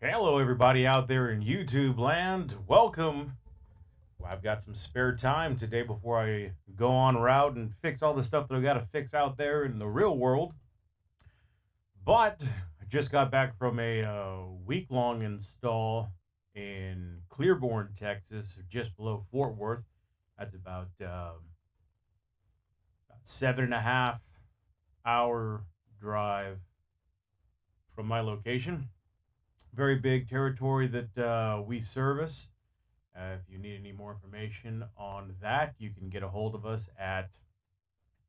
Hello, everybody out there in YouTube land. Welcome. Well, I've got some spare time today before I go on route and fix all the stuff that I've got to fix out there in the real world. But I just got back from a week-long install in Clearborn, Texas, just below Fort Worth. That's about 7.5 hour drive from my location. Very big territory that we service. If you need any more information on that, you can get a hold of us at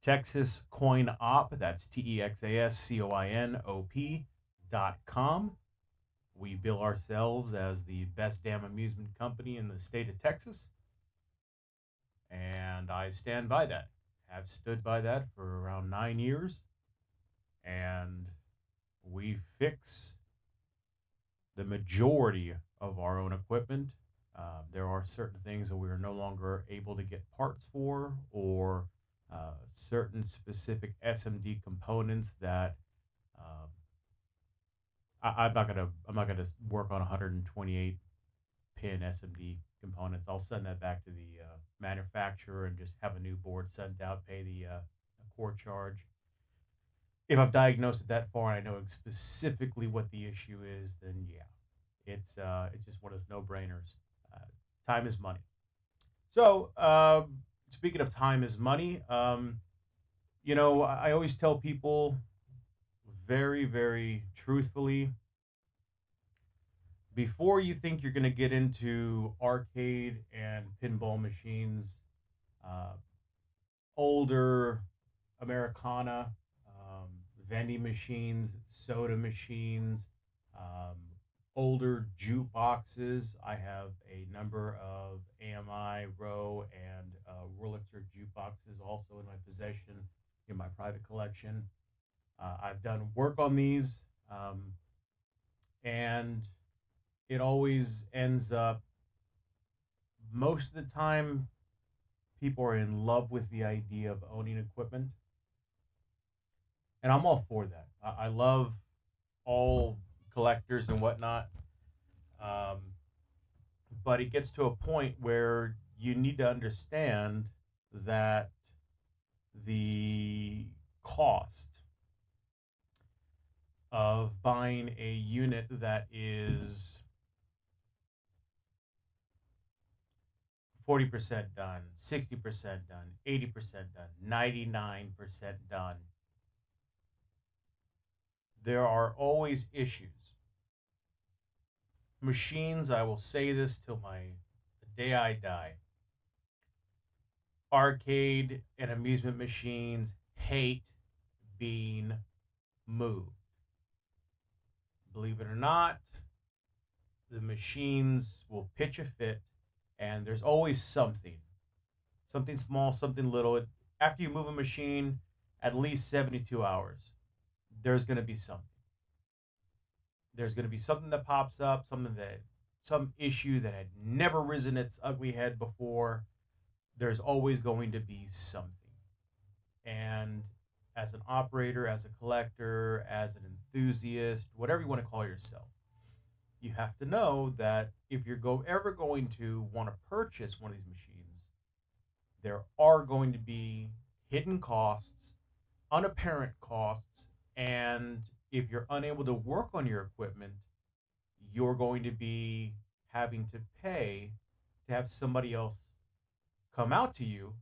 Texas Coin Op. That's TEXASCOINOP.com. We bill ourselves as the best damn amusement company in the state of Texas, and I stand by that. Have stood by that for around 9 years, and we fix the majority of our own equipment. There are certain things that we are no longer able to get parts for, or certain specific SMD components that I'm not gonna work on 128 pin SMD components. I'll send that back to the manufacturer and just have a new board sent out, pay the core charge. If I've diagnosed it that far and I know specifically what the issue is, then yeah, it's just one of those no-brainers. Time is money. So speaking of time is money, I always tell people very, very truthfully, before you think you're going to get into arcade and pinball machines, uh, older Americana, vending machines, soda machines, um, older jukeboxes. I have a number of AMI, Row, and Wurlitzer jukeboxes also in my possession in my private collection. I've done work on these, and it always ends up, most of the time, people are in love with the idea of owning equipment, and I'm all for that. I love all collectors and whatnot, um, but it gets to a point where you need to understand that the cost of buying a unit that is 40% done, 60% done, 80% done, 99% done, there are always issues. Machines, I will say this till the day I die. Arcade and amusement machines hate being moved. Believe it or not, the machines will pitch a fit, and there's always something small, something little. After you move a machine, at least 72 hours, there's going to be something. There's going to be something that pops up, some issue that had never risen its ugly head before. There's always going to be something. And as an operator, as a collector, as an enthusiast, whatever you want to call yourself, you have to know that if you're ever going to want to purchase one of these machines, there are going to be hidden costs, unapparent costs, and if you're unable to work on your equipment, you're going to be having to pay to have somebody else come out to you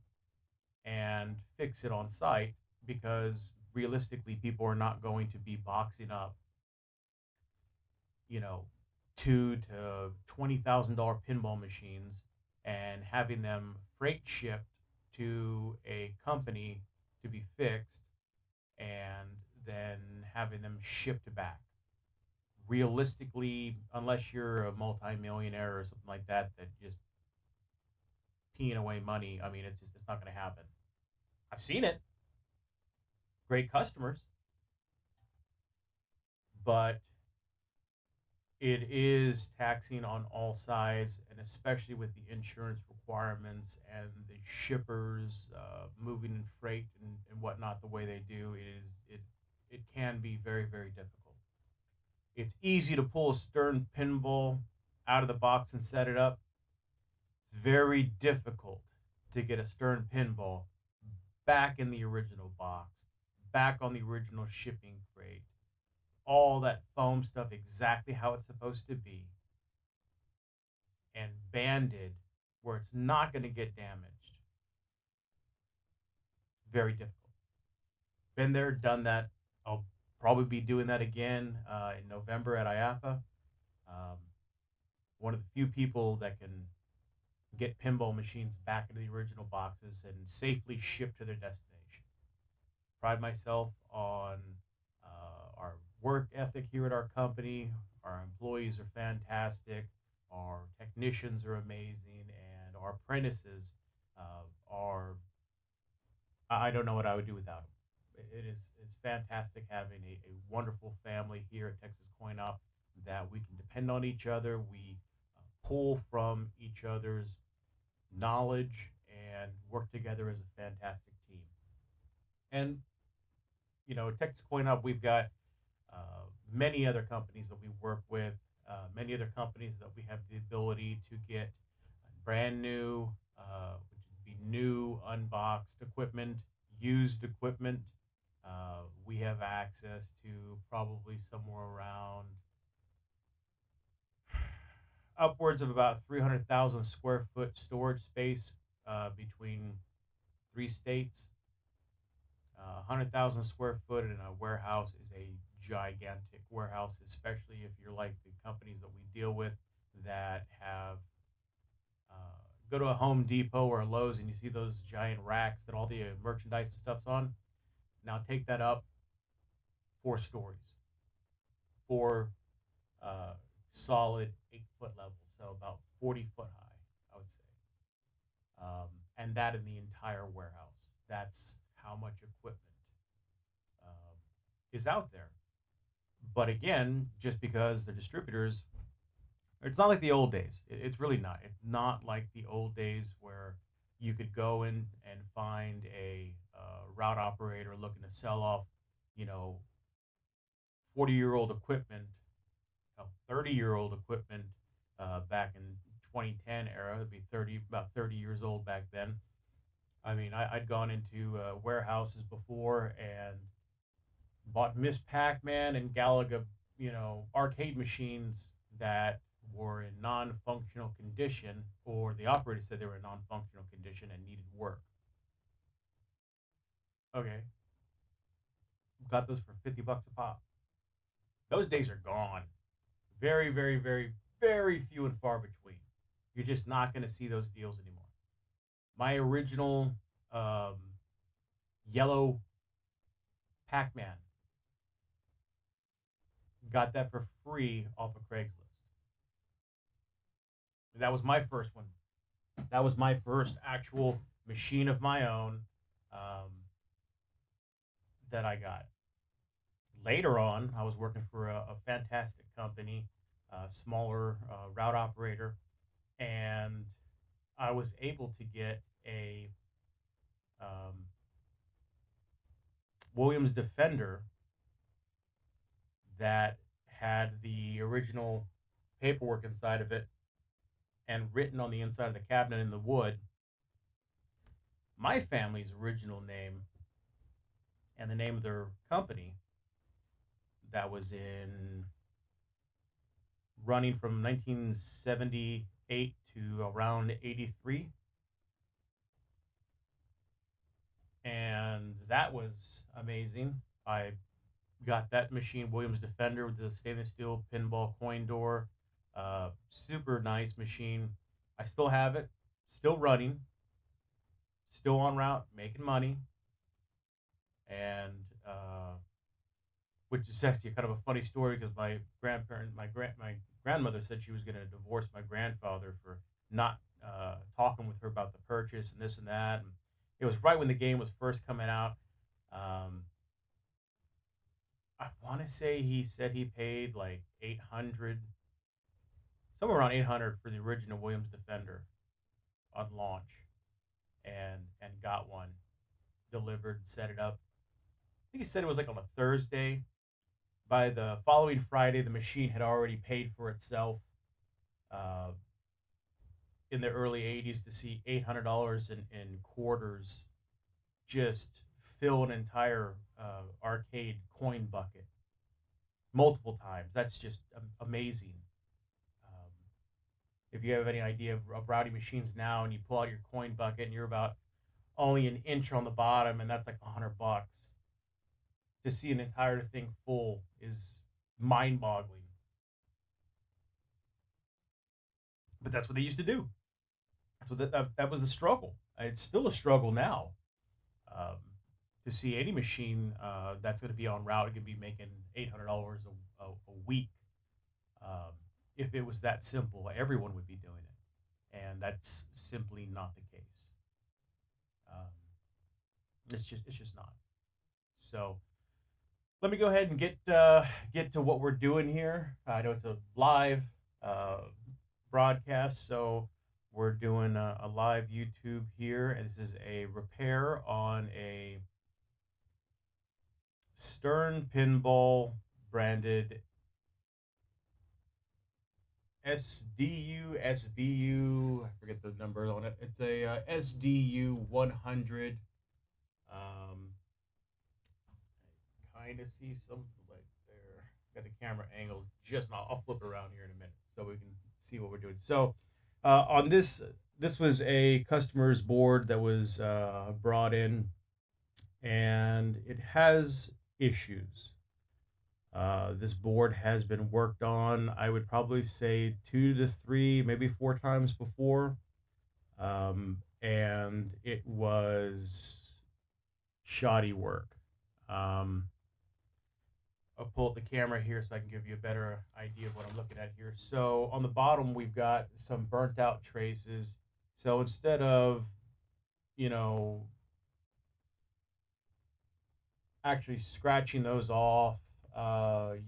and fix it on site, because realistically, people are not going to be boxing up, you know, $2,000 to $20,000 pinball machines and having them freight shipped to a company to be fixed and then having them shipped back. Realistically, unless you're a multimillionaire or something like that, that just peeing away money, I mean, it's not going to happen. I've seen it. Great customers, but it is taxing on all sides, and especially with the insurance requirements and the shippers moving in freight and whatnot the way they do, it can be very, very difficult. It's easy to pull a Stern pinball out of the box and set it up. It's very difficult to get a Stern pinball back in the original box, back on the original shipping crate, all that foam stuff exactly how it's supposed to be, and banded where it's not going to get damaged. Very difficult. Been there, done that. I'll probably be doing that again in November at IAPA. Um, One of the few people that can get pinball machines back into the original boxes and safely ship to their destination. Pride myself on our work ethic here at our company. Our employees are fantastic. Our technicians are amazing, and our apprentices are. I don't know what I would do without them. It is it's fantastic having a wonderful family here at Texas Coin Op that we can depend on each other. We pull from each other's knowledge and work together as a fantastic team. And at Texas Coin Up, we've got many other companies that we work with, many other companies that we have the ability to get brand new, which would be new, unboxed equipment, used equipment. We have access to probably somewhere around upwards of about 300,000 square foot storage space between 3 states. 100,000 square foot in a warehouse is a gigantic warehouse, especially if you're like the companies that we deal with that have go to a Home Depot or a Lowe's and you see those giant racks that all the merchandise and stuff's on. Now take that up 4 stories, four uh, solid 8 foot levels, so about 40 foot high, I would say. And that in the entire warehouse. That's how much equipment um, is out there. But again, just because the distributors, it's not like the old days. It's really not. It's not like the old days where you could go in and find a route operator looking to sell off, you know, 40-year-old equipment, 30-year-old equipment back in 2010 era. It'd be about 30 years old back then. I mean, I'd gone into warehouses before and bought Miss Pac-Man and Galaga, arcade machines that were in non-functional condition, or the operator said they were in non-functional condition and needed work. Okay, got those for $50 a pop. Those days are gone. Very, very, very, very few and far between. You're just not going to see those deals anymore. My original um, yellow Pac-Man, got that for free off of Craigslist. That was my first one. That was my first actual machine of my own um, that I got. Later on, I was working for a fantastic company, smaller route operator, and I was able to get a um, Williams Defender that had the original paperwork inside of it and written on the inside of the cabinet in the wood my family's original name and the name of their company that was in running from 1978 to around 83. And that was amazing. I got that machine, Williams Defender, with the stainless steel pinball coin door. Super nice machine. I still have it, still running, still on route, making money. And which is actually kind of a funny story because my grandmother said she was going to divorce my grandfather for not talking with her about the purchase and this and that. And it was right when the game was first coming out. Um, I want to say he said he paid like 800, somewhere around 800 for the original Williams Defender on launch, and got one delivered, set it up. I think he said it was like on a Thursday. by the following Friday, the machine had already paid for itself. Uh, in the early '80s, to see $800 in quarters just fill an entire arcade coin bucket multiple times. That's just amazing. Um, if you have any idea of routing machines now, and you pull out your coin bucket and you're about only an inch on the bottom, and that's like $100, to see an entire thing full is mind-boggling. But that's what they used to do. So that was the struggle. It's still a struggle now. Um, to see any machine that's going to be on route, it could be making $800 a week. Um, if it was that simple, everyone would be doing it, and that's simply not the case. Um, it's just not. So let me go ahead and get to what we're doing here. I know it's a live uh, broadcast, so we're doing a live YouTube here, and this is a repair on a Stern Pinball branded SDU SVU. I forget the number on it. It's a SDU-100. Um, kind of see something like there. Got the camera angled just now. I'll flip it around here in a minute so we can see what we're doing. So on this was a customer's board that was brought in, and it has issues. This board has been worked on, I would probably say 2 to 3, maybe 4 times before. And it was shoddy work. I'll pull up the camera here so I can give you a better idea of what I'm looking at here. So on the bottom, we've got some burnt out traces. So instead of, you know, actually scratching those off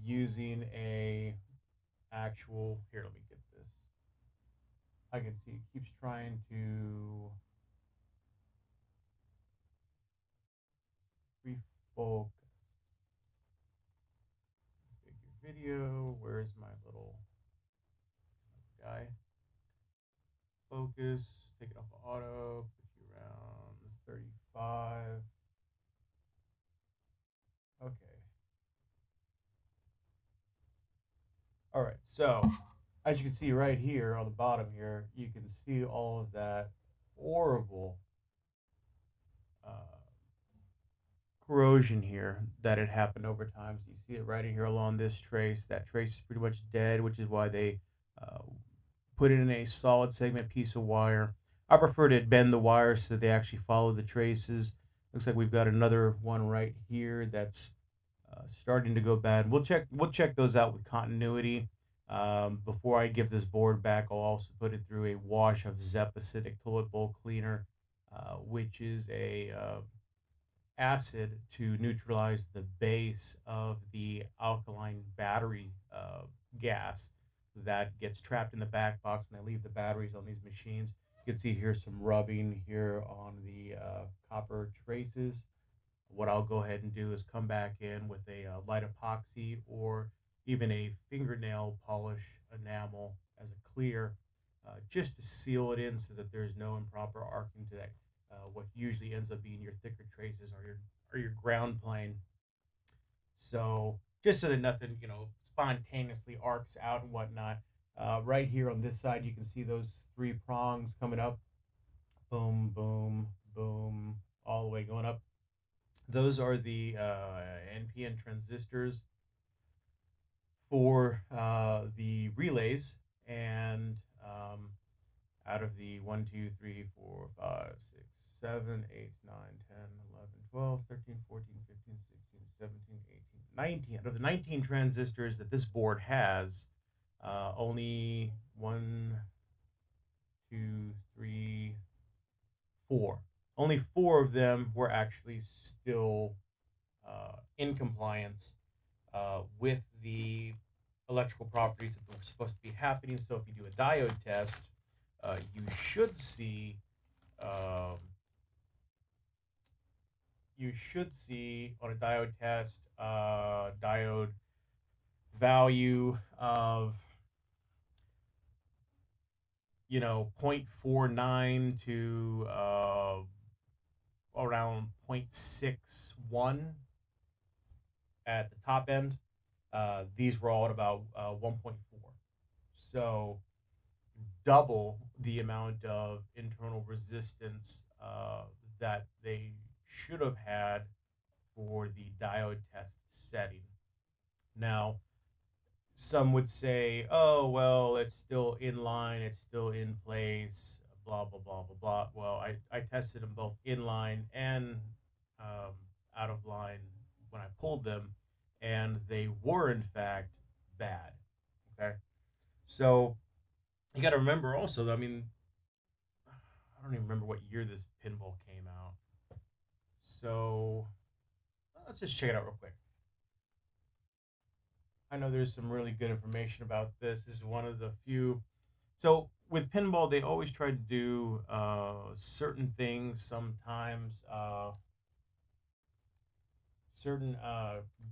using a actual, here, let me get this. I can see it keeps trying to refocus. Video, where's my little guy? Focus, take it off of auto, put you around 35. Okay. All right, so as you can see right here on the bottom here, you can see all of that horrible uh, corrosion here that had happened over time. So you see it right here along this trace. That trace is pretty much dead, which is why they uh, put it in a solid segment piece of wire. I prefer to bend the wires so they actually follow the traces. Looks like we've got another one right here that's starting to go bad. We'll check those out with continuity. Before I give this board back, I'll also put it through a wash of Zep acidic toilet bowl cleaner, which is a acid to neutralize the base of the alkaline battery gas that gets trapped in the back box when I leave the batteries on these machines. You can see here some rubbing here on the copper traces. What I'll go ahead and do is come back in with a light epoxy or even a fingernail polish enamel as a clear, just to seal it in so that there's no improper arcing to that. What usually ends up being your thicker traces or your ground plane. So just so that nothing spontaneously arcs out and whatnot. Right here on this side, you can see those 3 prongs coming up, boom, boom, boom, all the way going up. Those are the NPN transistors for the relays, and out of the 1, 2, 3, 4, 5, 6, 7, 8, 9, 10, 11, 12, 13, 14, 15, 16, 17, 18, 19. Out of the 19 transistors that this board has, only 1, 2, 3, 4. Only 4 of them were actually still in compliance with the electrical properties that were supposed to be happening. So if you do a diode test, you should see on a diode test diode value of, 0.49 to around 0.61 at the top end. These were all at about 1.4. So double the amount of internal resistance that they should have had for the diode test setting. Now, some would say, oh, well, it's still in line, it's still in place, blah, blah, blah, blah, blah. Well, I tested them both in line and um, out of line when I pulled them, and they were, in fact, bad. Okay. So you got to remember also, I mean, I don't even remember what year this pinball came out. So let's just check it out real quick. I know there's some really good information about this. This is one of the few. So with pinball, they always try to do certain things. Sometimes certain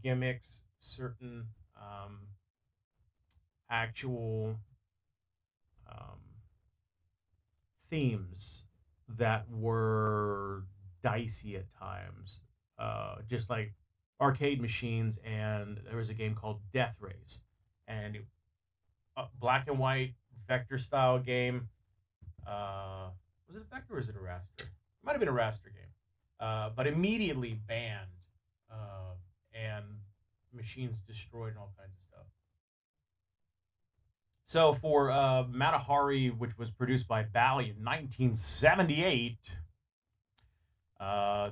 gimmicks, certain actual um, themes that were dicey at times, just like arcade machines. And there was a game called Death Race, and black and white vector style game. Was it a vector or is it a raster? It might have been a raster game, but immediately banned, and machines destroyed and all kinds of stuff. So for Matahari, which was produced by Bally in 1978,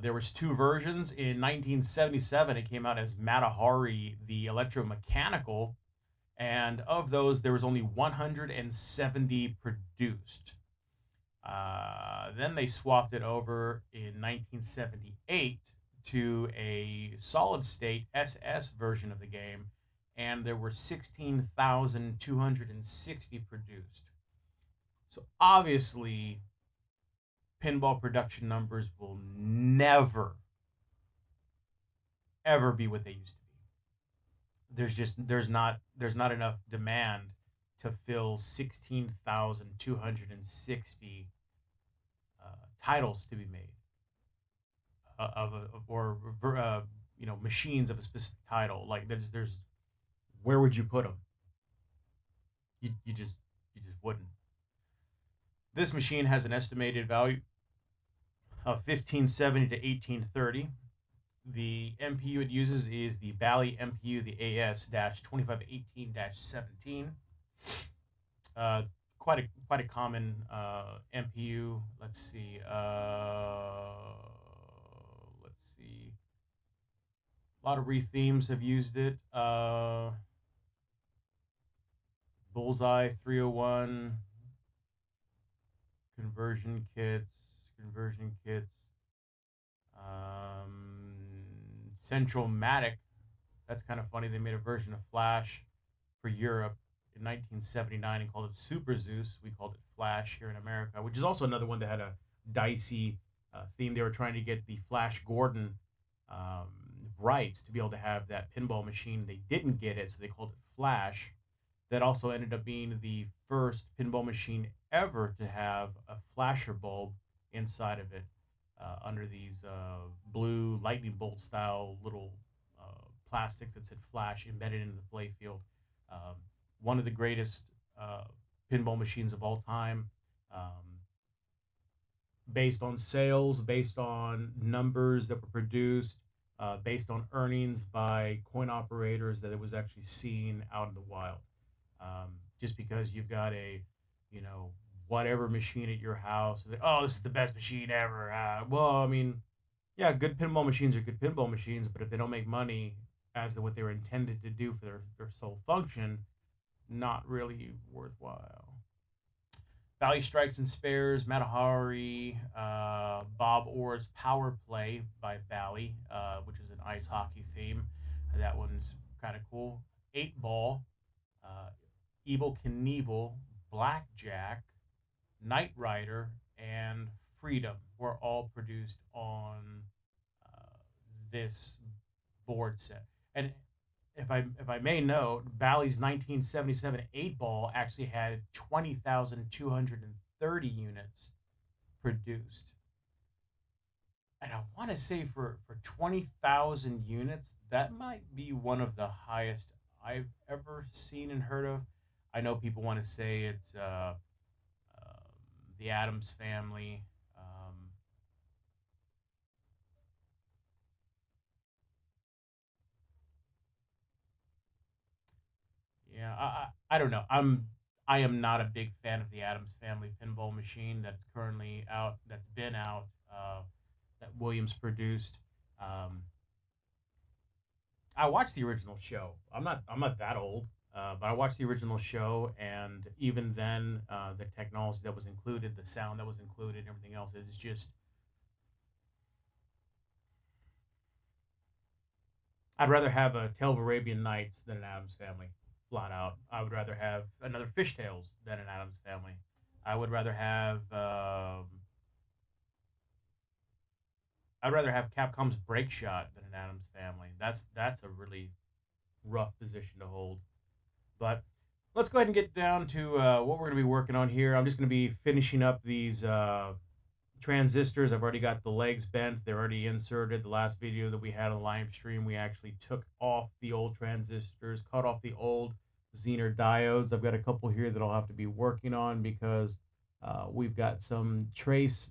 there was two versions. In 1977, it came out as Matahari, the electromechanical, and of those, there was only 170 produced. Then they swapped it over in 1978 to a solid state SS version of the game, and there were 16,260 produced. So obviously, pinball production numbers will never, ever be what they used to be. There's not enough demand to fill 16,260 titles to be made or machines of a specific title. Like there's where would you put them? You just wouldn't. This machine has an estimated value of 1570 to 1830. The MPU it uses is the Bally MPU, the AS-2518-17. Quite a common MPU. Let's see. A lot of rethemes have used it. Bullseye 301, conversion kits. Central Matic. That's kind of funny. They made a version of Flash for Europe in 1979 and called it Super Zeus. We called it Flash here in America, which is also another one that had a dicey theme. They were trying to get the Flash Gordon um, rights to be able to have that pinball machine. They didn't get it, so they called it Flash. That also ended up being the first pinball machine ever to have a flasher bulb inside of it, under these blue lightning bolt style little plastics that said Flash embedded into the play field. Um, One of the greatest pinball machines of all time, based on sales, based on numbers that were produced, based on earnings by coin operators that it was actually seen out in the wild. Just because you've got a, you know, whatever machine at your house, oh, this is the best machine ever. Well, I mean, yeah, good pinball machines are good pinball machines, but if they don't make money as to what they were intended to do for their sole function, not really worthwhile. Bally Strikes and Spares, Matahari, Bob Orr's Power Play by Bally, which is an ice hockey theme. That one's kind of cool. 8 Ball, uh, Evil Knievel, Blackjack, Knight Rider, and Freedom were all produced on this board set. And if I may note, Bally's 1977 8-ball actually had 20,230 units produced. And I want to say for 20,000 units, that might be one of the highest I've ever seen and heard of. I know people want to say it's the Adams Family. Yeah, I don't know. I am not a big fan of the Adams Family pinball machine that's currently out. That's been out. That Williams produced. Um, I watched the original show. I'm not that old, but I watched the original show, and even then, the technology that was included, the sound that was included, and everything else is just. I'd rather have a Tale of Arabian Nights than an Adams Family, flat out. I would rather have another Fish Tales than an Adams Family. I would rather have. I'd rather have Capcom's Break Shot than an Adams Family. That's a really rough position to hold. But let's go ahead and get down to what we're going to be working on here. I'm just going to be finishing up these transistors. I've already got the legs bent. They're already inserted. The last video that we had on the live stream, we actually took off the old transistors, cut off the old Zener diodes. I've got a couple here that I'll have to be working on because we've got some trace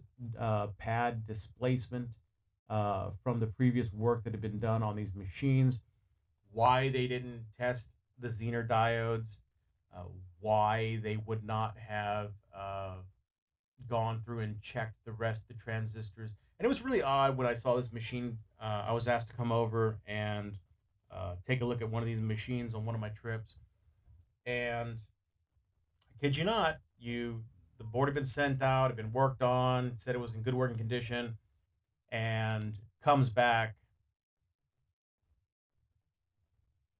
pad displacement from the previous work that had been done on these machines. Why they didn't test the Zener diodes, uh, why they would not have gone through and checked the rest of the transistors. And it was really odd when I saw this machine. I was asked to come over and take a look at one of these machines on one of my trips. And I kid you not, the board had been sent out, had been worked on, said it was in good working condition, and comes back.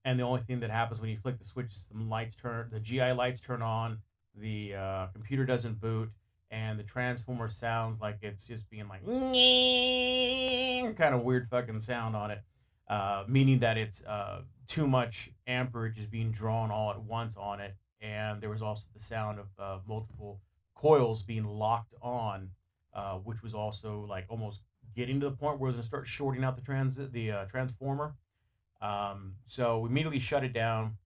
And the only thing that happens when you flick the switch, the GI lights turn on, the computer doesn't boot, and the transformer sounds like it's just being like kind of weird fucking sound on it, meaning that it's too much amperage is being drawn all at once on it, and there was also the sound of multiple coils being locked on, which was also like almost getting to the point where it was going to start shorting out the transformer. So we immediately shut it down.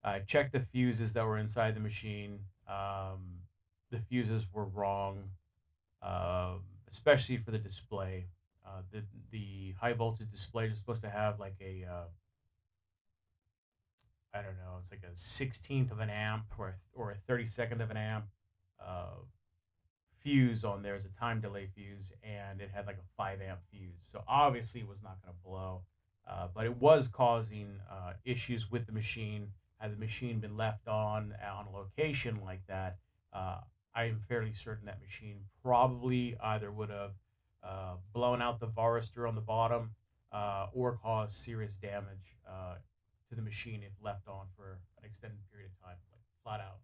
I checked the fuses that were inside the machine. The fuses were wrong, uh, especially for the display. The high voltage display is supposed to have like a I don't know, it's like a 16th of an amp or a 32nd of an amp uh, fuse on there as a time delay fuse, and it had like a 5 amp fuse. So obviously it was not going to blow, but it was causing issues with the machine. Had the machine been left on a location like that, uh, I am fairly certain that machine probably either would have blown out the varistor on the bottom or caused serious damage to the machine if left on for an extended period of time, like flat out.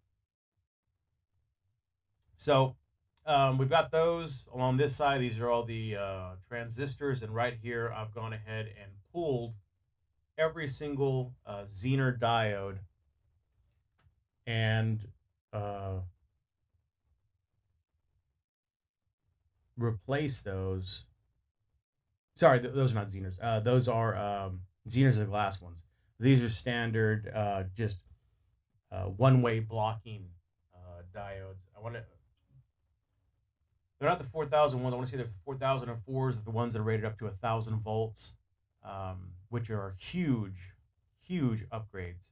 So we've got those along this side. These are all the transistors, and right here I've gone ahead and pulled every single Zener diode and uh, replace those. Sorry, those are not Zeners. Those are Zeners are the glass ones. These are standard, just one-way blocking diodes. They're not the 4,000 ones. I want to say they're 4,004s, the ones that are rated up to 1,000 volts, which are huge, huge upgrades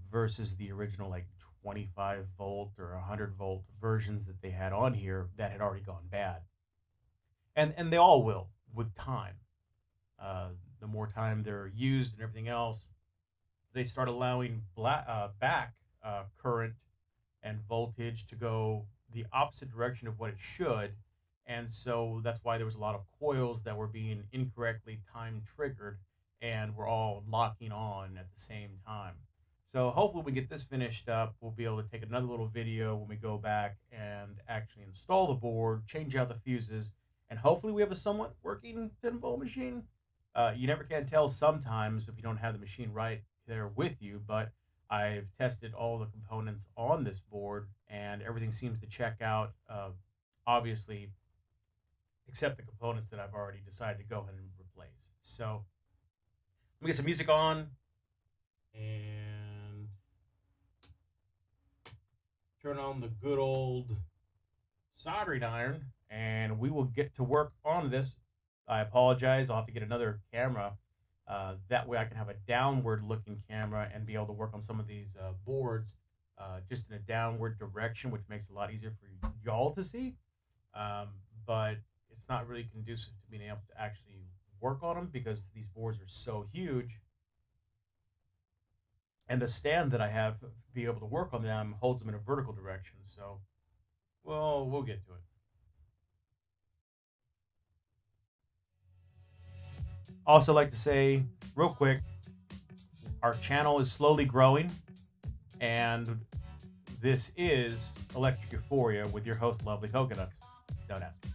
versus the original like 25 volt or 100-volt versions that they had on here that had already gone bad. And they all will with time. Uh, the more time they're used and everything else, they start allowing back current and voltage to go the opposite direction of what it should. And so that's why there was a lot of coils that were being incorrectly time triggered and were all locking on at the same time. So hopefully we get this finished up. We'll be able to take another little video when we go back and actually install the board, change out the fuses, and hopefully we have a somewhat working pinball machine. You never can tell sometimes if you don't have the machine right there with you, but I've tested all the components on this board and everything seems to check out. Obviously, except the components that I've already decided to go ahead and replace. So let me get some music on and turn on the good old soldering iron, and we will get to work on this. I apologize. I'll have to get another camera. That way I can have a downward looking camera and be able to work on some of these boards just in a downward direction, which makes it a lot easier for y'all to see. Um, but it's not really conducive to being able to actually work on them because these boards are so huge. And the stand that I have to be able to work on them holds them in a vertical direction. So, well, we'll get to it. Also, like to say real quick, our channel is slowly growing, and this is Electric Euphoria with your host, LovelyCoCoNuts. Don't ask me.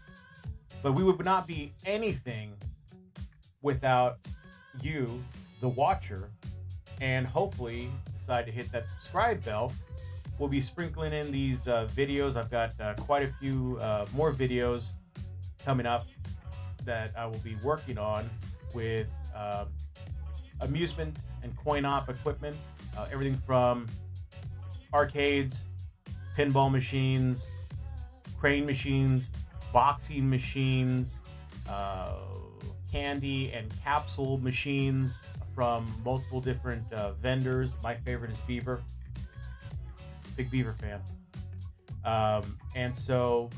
But we would not be anything without you, the watcher, and hopefully decide to hit that subscribe bell. We'll be sprinkling in these videos. I've got quite a few more videos coming up that I will be working on with amusement and coin-op equipment. Everything from arcades, pinball machines, crane machines, boxing machines, candy and capsule machines from multiple different vendors. My favorite is Beaver. Big Beaver fan. And so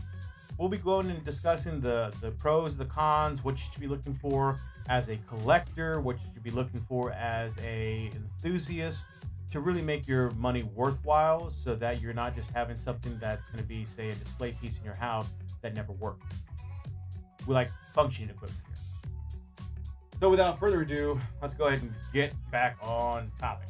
we'll be going and discussing the pros, the cons, what you should be looking for as a collector, what you should be looking for as a enthusiast to really make your money worthwhile so that you're not just having something that's going to be, say, a display piece in your house that never worked. We like functioning equipment here. So without further ado, let's go ahead and get back on topic.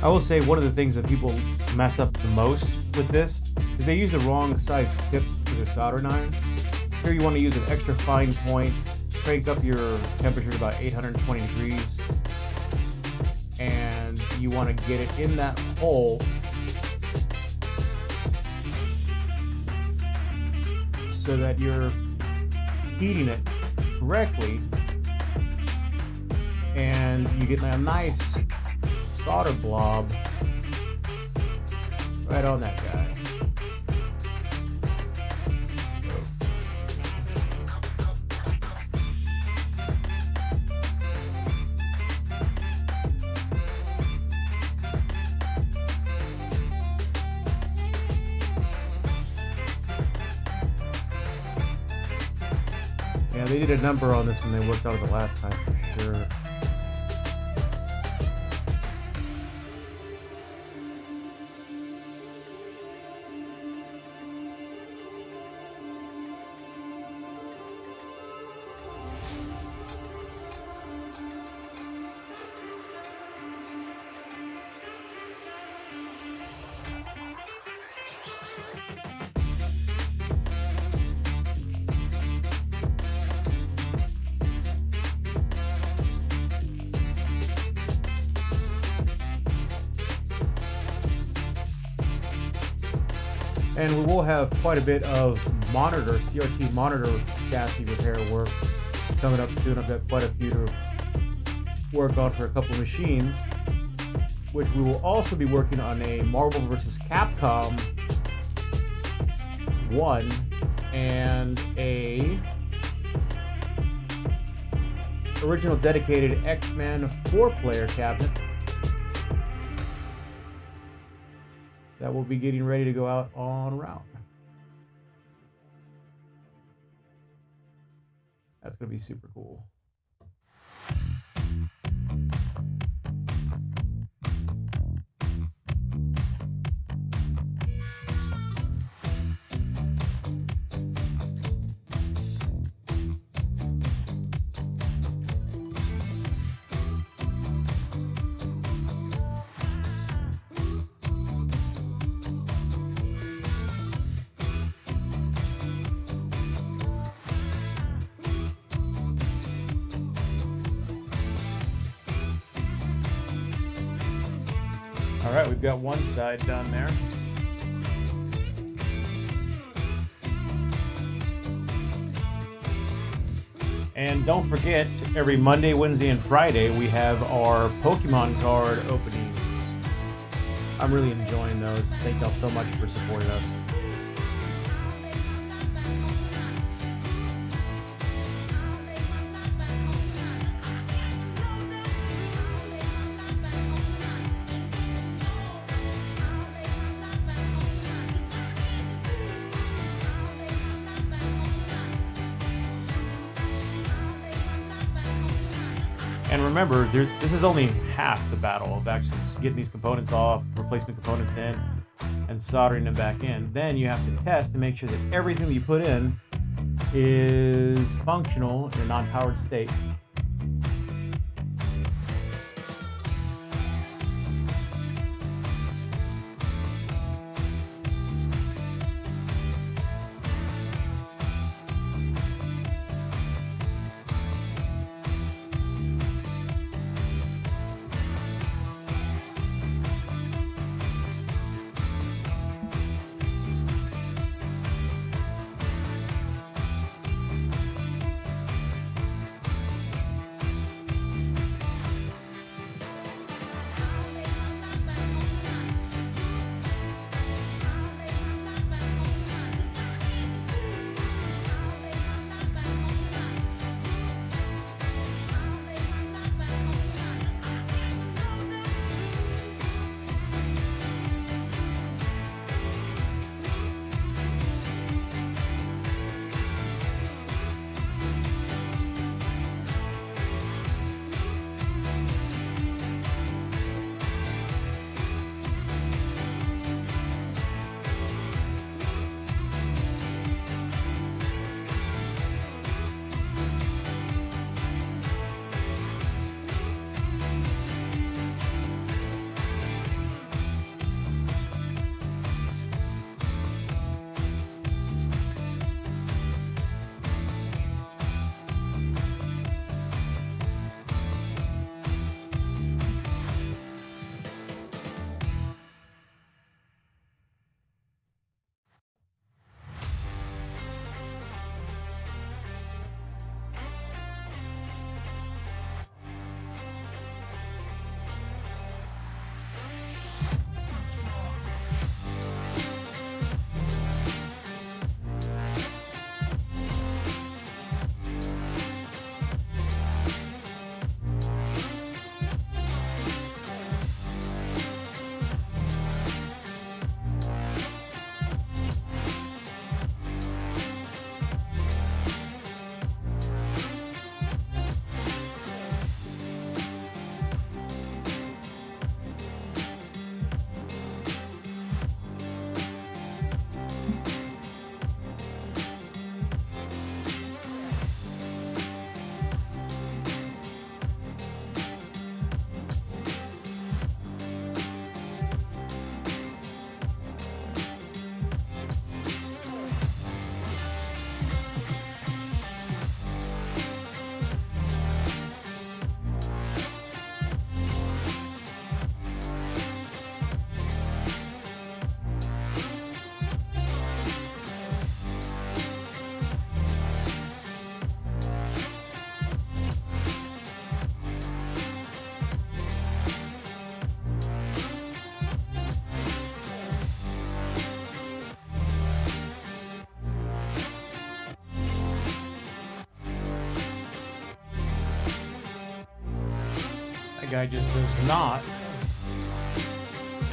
I will say one of the things that people mess up the most with this is they use the wrong size tip for the soldering iron. Here you want to use an extra fine point, crank up your temperature to about 820 degrees, and you want to get it in that hole so that you're heating it correctly and you get a nice solder blob right on that guy. Yeah, they did a number on this when they worked on it the last time for sure. And we will have quite a bit of monitor, CRT monitor chassis repair work coming up soon. I've got quite a few to work on for a couple of machines, which we will also be working on a Marvel vs. Capcom 1 and a original dedicated X-Men 4-player cabinet that will be getting ready to go out on route. That's going to be super cool. All right, we've got one side done there. And don't forget, every Monday, Wednesday, and Friday, we have our Pokemon card openings. I'm really enjoying those. Thank y'all so much for supporting us. And remember, this is only half the battle of actually getting these components off, replacement components in, and soldering them back in. Then you have to test to make sure that everything that you put in is functional in a non-powered state. guy just does not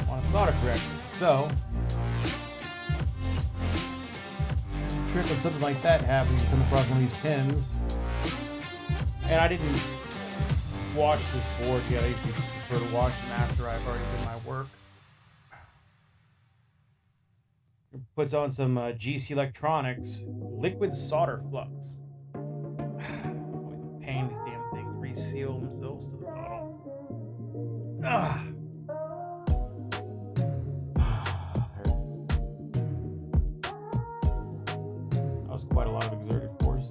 want to solder correctly. So, the trick when something like that happens, you come across one of these pins, and I didn't wash this board yet. I usually just prefer to wash them after I've already done my work. It puts on some GC Electronics liquid solder flux. Always a pain, these damn things reseal themselves to the bottle. That was quite a lot of exerted force.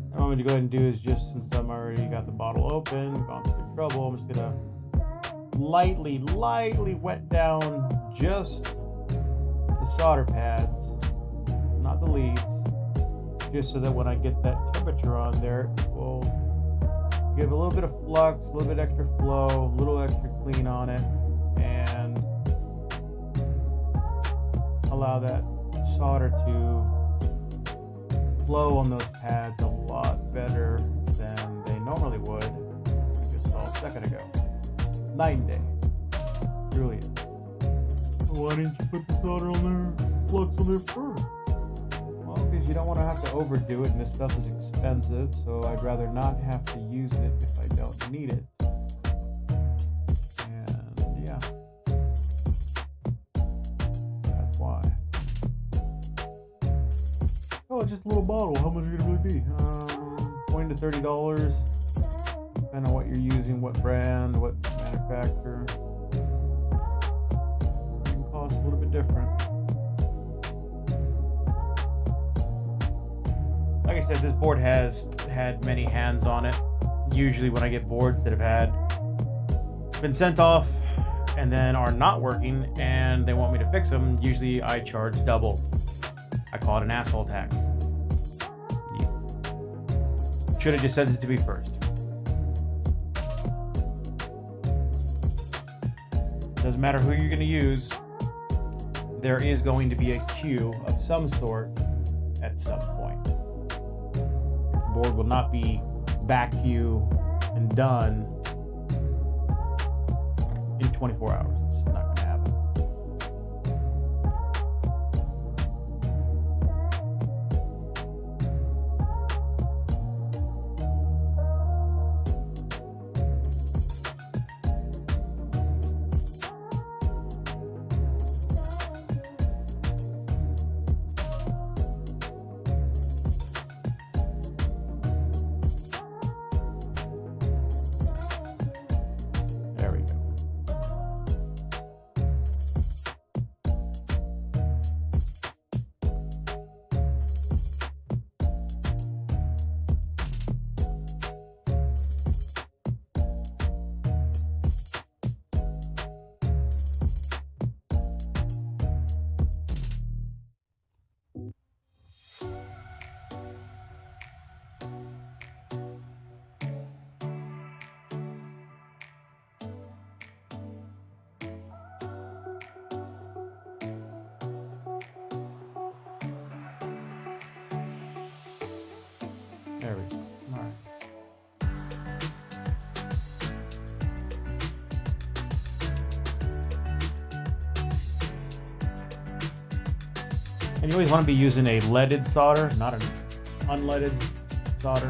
What I'm going to go ahead and do is just, since I'm already got the bottle open, gone through the trouble, I'm just going to lightly wet down just the solder pads, not the leads, just so that when I get that temperature on there, it will give a little bit of flux, a little bit extra flow, a little extra clean on it, and allow that solder to flow on those pads a lot better than they normally would. We just saw a second ago. Night and day. It really is. Why didn't you put the solder on there? Flux on there first? Well, because you don't want to have to overdo it, and this stuff is expensive, so I'd rather not have to use it if I don't need it. And yeah. That's why. Oh, it's just a little bottle. How much are it going to really be? $20 to $30. Depending on what you're using, what brand, what manufacturer. It can cost a little bit different. Like I said, this board has had many hands on it. Usually when I get boards that have been sent off and then are not working and they want me to fix them, usually I charge double. I call it an asshole tax. You should have just sent it to me first. Doesn't matter who you're going to use, there is going to be a queue of some sort at some point. The board will not be back to you and done in 24 hours. It's just not going to happen. There we go. All right. And you always want to be using a leaded solder, not an unleaded solder.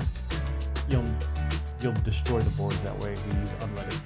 You'll destroy the boards that way if you use unleaded.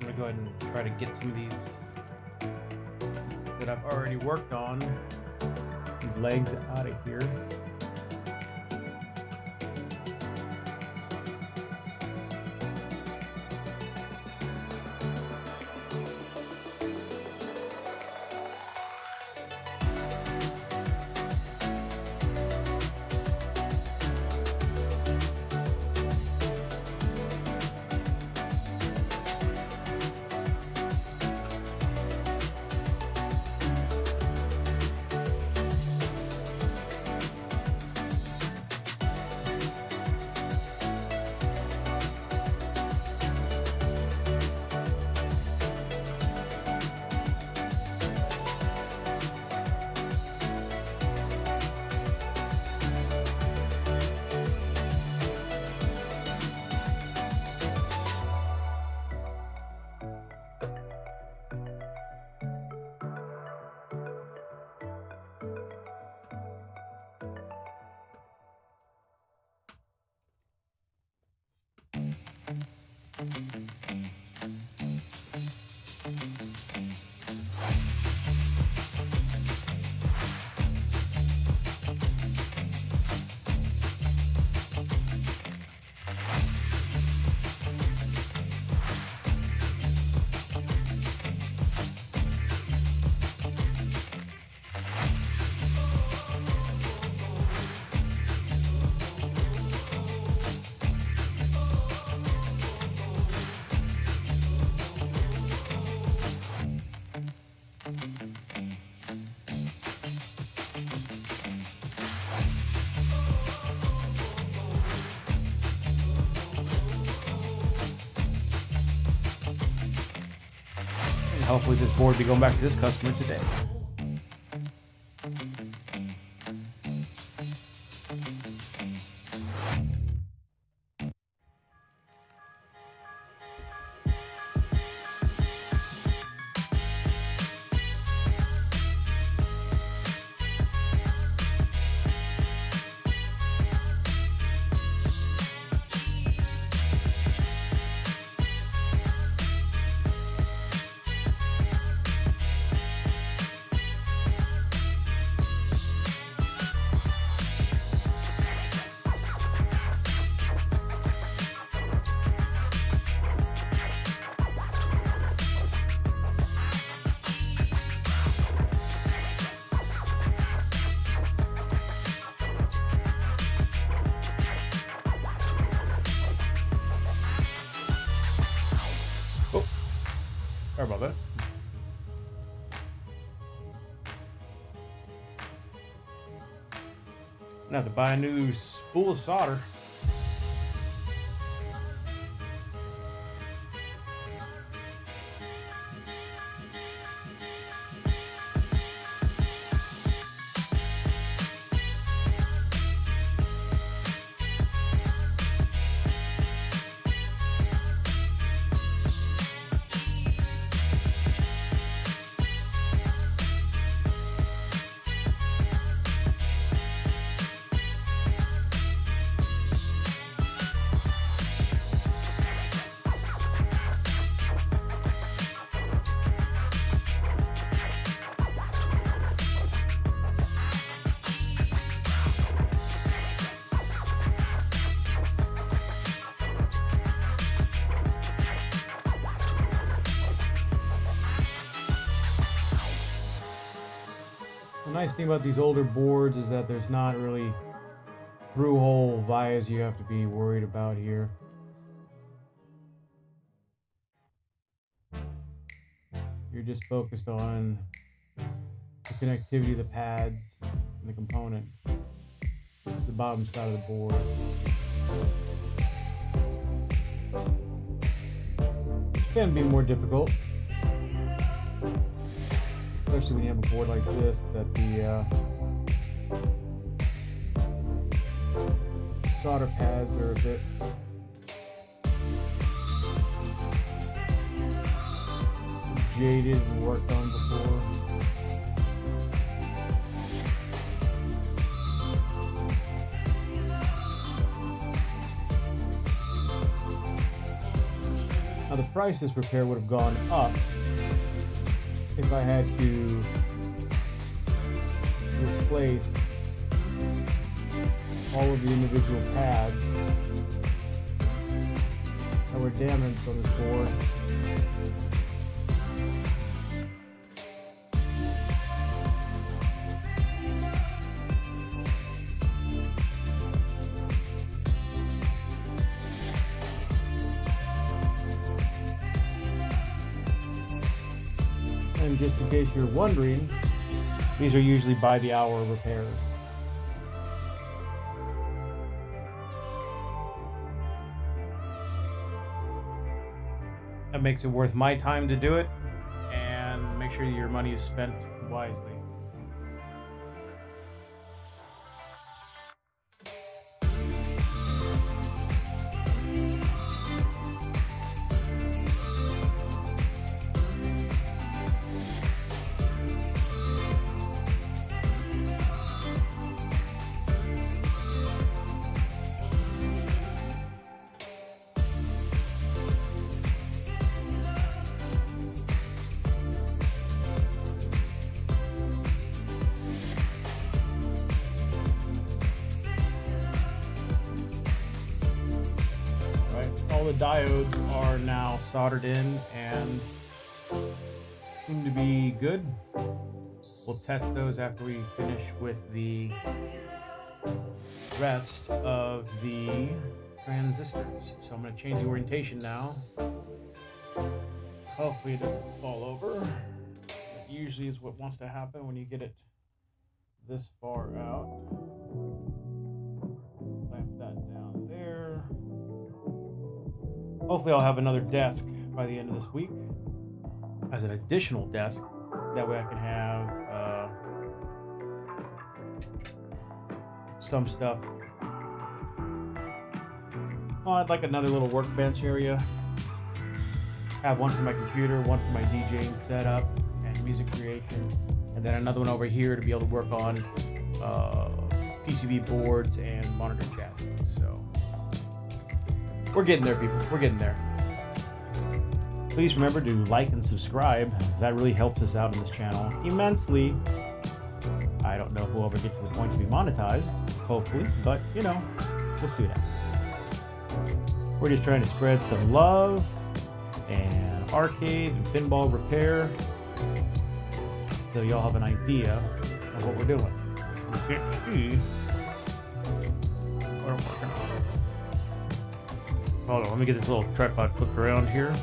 I'm gonna go ahead and try to get some of these that I've already worked on, these legs out of here. Hopefully this board will be going back to this customer today. Sorry about that. I'm gonna have to buy a new spool of solder. The nice thing about these older boards is that there's not really through-hole vias you have to be worried about here. You're just focused on the connectivity of the pads and the component, the bottom side of the board. It can be more difficult, especially when you have a board like this that the solder pads are a bit jaded and worked on before. Now the price of this repair would have gone up if I had to replace all of the individual pads that were damaged on this board. And just in case you're wondering, these are usually by the hour repairs. That makes it worth my time to do it, and make sure your money is spent wisely. All the diodes are now soldered in and seem to be good. We'll test those after we finish with the rest of the transistors. So I'm going to change the orientation now. Hopefully it doesn't fall over. That usually is what wants to happen when you get it this far out. Clamp that down there. Hopefully I'll have another desk by the end of this week as an additional desk. That way I can have some stuff. Oh, I'd like another little workbench area. Have one for my computer, one for my DJing setup and music creation, and then another one over here to be able to work on PCB boards and monitor chassis. So we're getting there, people. We're getting there. Please remember to like and subscribe. That really helps us out on this channel immensely. I don't know if we'll ever get to the point to be monetized, hopefully, but you know, we'll see that. We're just trying to spread some love and arcade and pinball repair so y'all have an idea of what we're doing. You can't see what I'm working on. Hold on, let me get this little tripod flipped around here.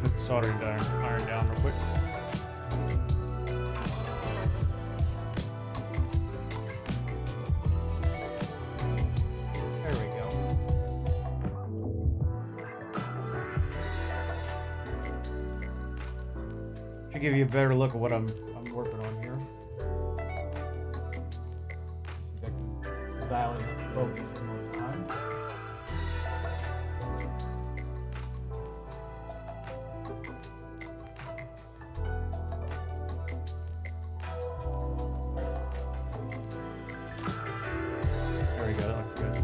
Put the soldering iron down real quick. To give you a better look at what I'm working on here. See if I can dial in the focus one more time. There we go, that looks good.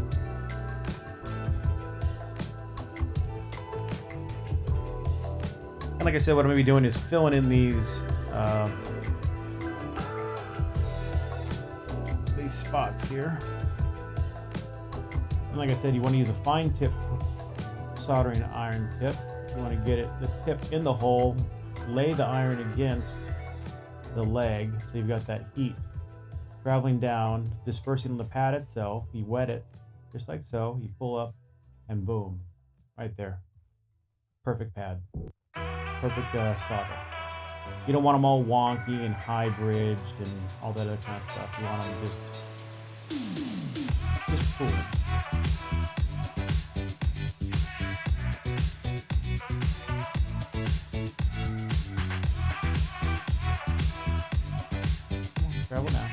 And like I said, what I'm going to be doing is filling in these spots here. And like I said, you want to use a fine tip soldering iron tip. You want to get the tip in the hole, lay the iron against the leg so you've got that heat traveling down, dispersing on the pad itself. You wet it just like so. You pull up and boom, right there. Perfect pad. Perfect solder. You don't want them all wonky and high bridged and all that other kind of stuff. You want them just cool. Travel now.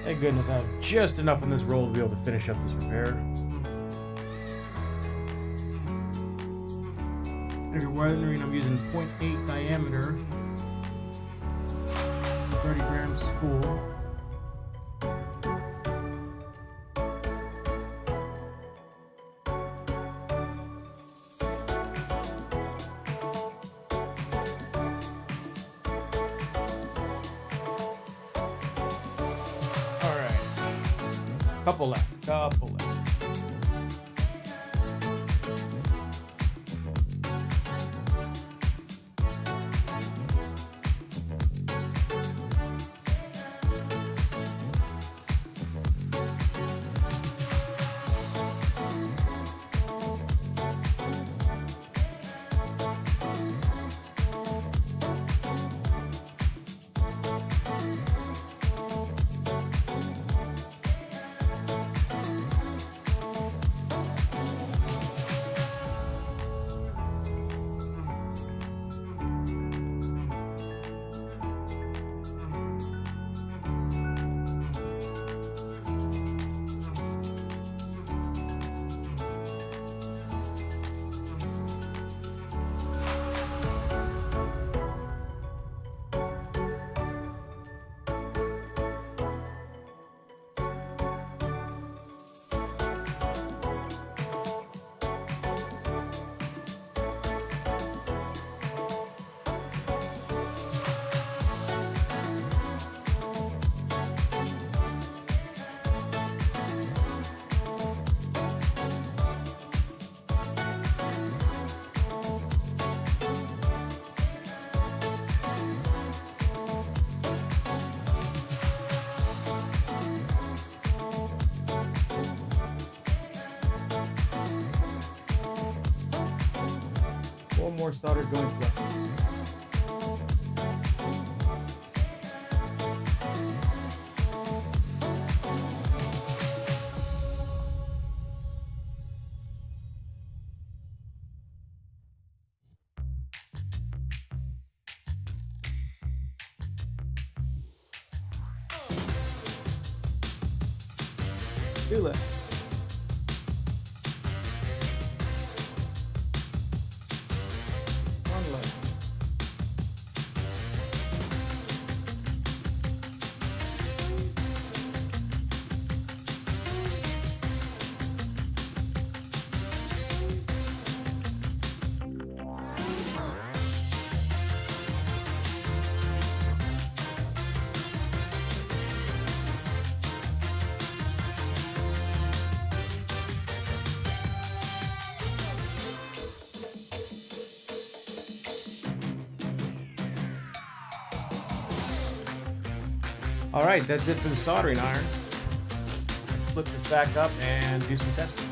Thank goodness I have just enough on this roll to be able to finish up this repair. And if you're wondering, I'm using 0.8 diameter, 30 grams spool. Couple left. One more solder going flat. Two left. One left. All right, that's it for the soldering iron. Let's flip this back up and do some testing.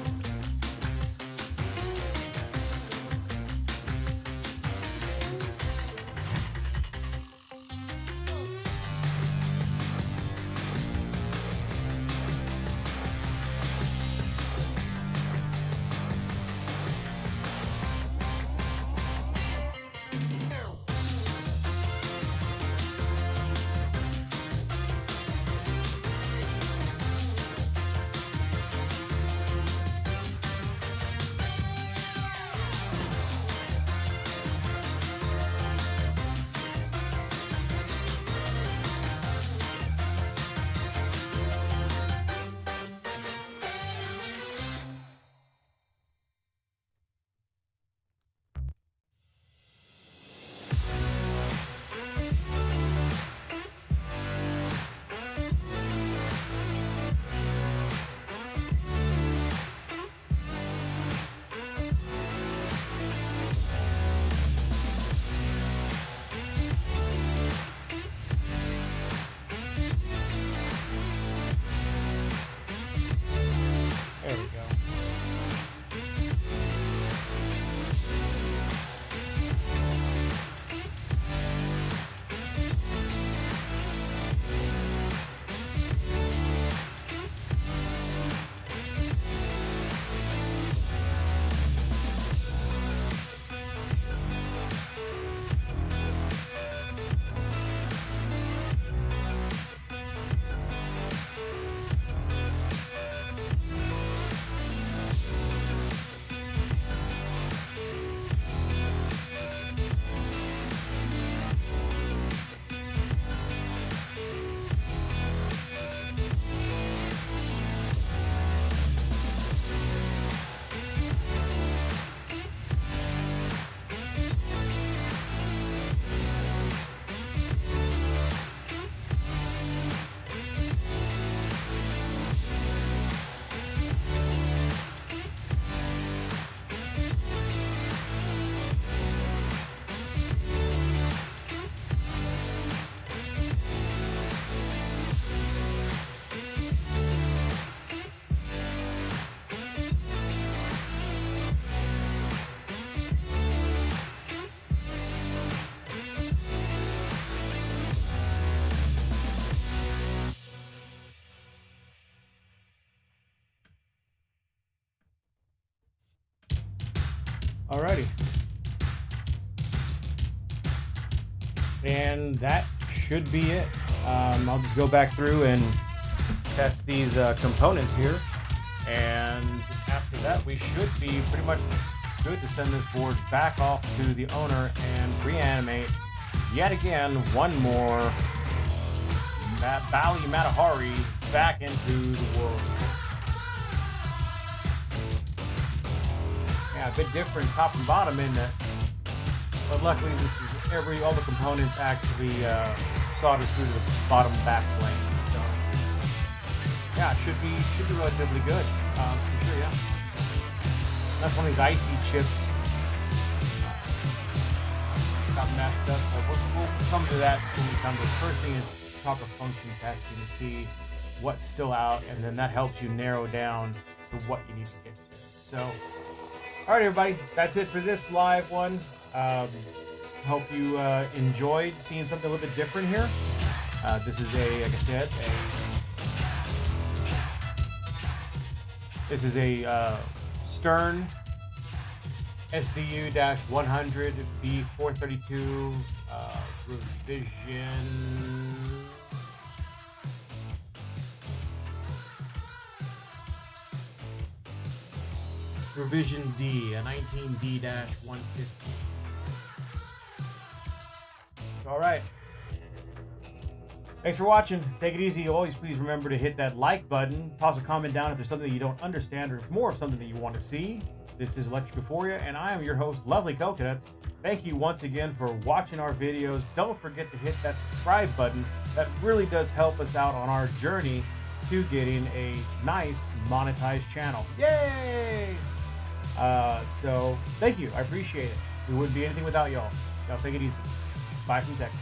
Alrighty. And that should be it. I'll just go back through and test these components here. And after that, we should be pretty much good to send this board back off to the owner and reanimate yet again one more Bally Matahari back into the world. Yeah, a bit different top and bottom, isn't it? But luckily, this is all the components actually soldered through to the bottom back plane. So yeah, it should be relatively good for sure. Yeah, that's one of these icy chips got messed up. We'll come to that when we come to it. First thing is proper function testing to see what's still out, and then that helps you narrow down to what you need to get to. So, all right, everybody, that's it for this live one. Hope you enjoyed seeing something a little bit different here. This is like I said, this is a Stern SDU-100 B432 revision D, a 19D-150. All right. Thanks for watching. Take it easy. Always please remember to hit that like button. Toss a comment down if there's something you don't understand or more of something that you want to see. This is Electric Euphoria, and I am your host, LovelyCoCoNuts. Thank you once again for watching our videos. Don't forget to hit that subscribe button. That really does help us out on our journey to getting a nice monetized channel. Yay! So thank you. I appreciate it. We wouldn't be anything without y'all. Y'all take it easy. Bye from Texas.